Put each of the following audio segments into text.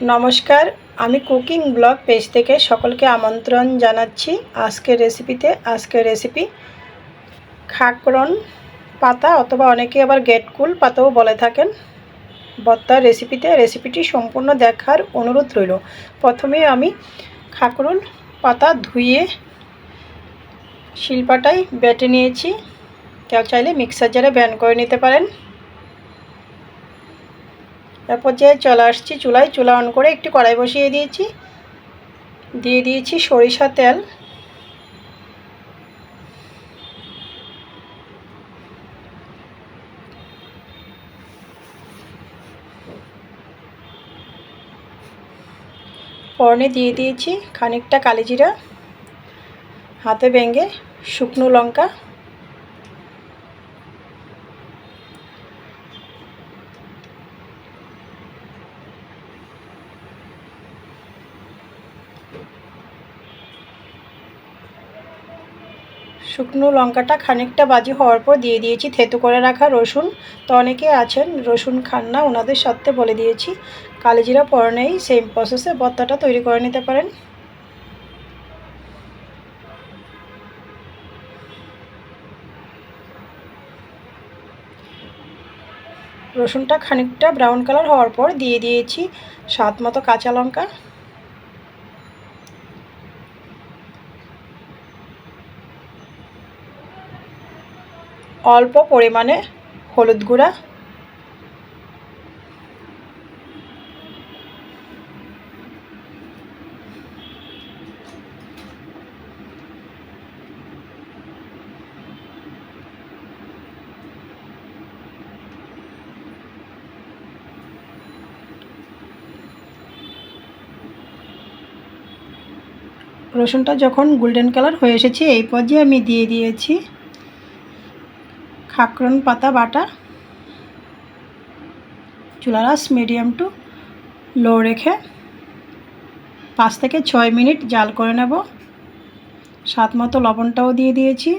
নমস্কার, আমি cooking blog page থেকে সকলকে আমন্ত্রণ জানাচ্ছি। আজকের রেসিপি খাকরন পাতা অথবা অনেকে আবার গেটকুল পাতাও বলে থাকেন ভর্তার রেসিপিটি সম্পূর্ণ দেখার অনুরোধ রইল। প্রথমে আমি খাকরন পাতা ধুয়ে শিলপাটায় বেটে নিয়েছি। কেউ চাইলে মিক্সার জারে ব্লেন্ড করে নিতে পারেন। তারপর যে চলে আসছি চুলা অন করে একটি কড়াই বসিয়ে দিয়েছি সরিষা তেল। ফোড়নে দিয়ে দিয়েছি খানিকটা কালি জিরা, হাতে ভেঙে শুকনো লঙ্কা, শুকনো লঙ্কাটা খানিকটা ভাজি হওয়ার পর দিয়ে দিয়েছি থেতো করে রাখা রসুন। তো অনেকে আছেন রসুন খান না, ওনাদের সাথে বলে দিয়েছি কালিজিরা ফোড়নেই সেম প্রসেসে ভর্তাটা তৈরি করে নিতে পারেন। রসুনটা খানিকটা ব্রাউন কালার হওয়ার পর দিয়ে দিয়েছি স্বাদ মতো কাঁচা লঙ্কা, অল্প পরিমাণে হলুদ গুঁড়া, রসুনটা যখন গোল্ডেন কালার হয়ে এসেছে এই পর্যায়ে আমি দিয়ে দিয়েছি খাকরন পাতা বাটা। চুলার আঁচ মিডিয়াম টু লো রেখে 5 থেকে 6 মিনিট জাল করে নেব। স্বাদ মতো লবণটাও দিয়ে দিয়েছি।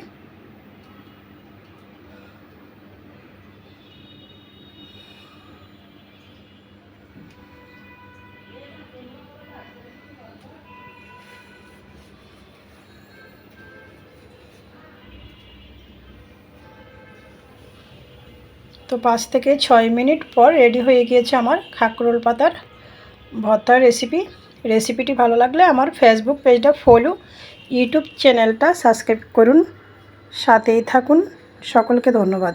তো 5 থেকে 6 মিনিট পর রেডি হয়ে গিয়েছে আমার খাকরোল পাতার ভর্তার রেসিপিটি ভালো লাগলে আমার ফেসবুক পেজটা ফলো, ইউটিউব চ্যানেলটা সাবস্ক্রাইব করুন, সাথেই থাকুন। সকলকে ধন্যবাদ।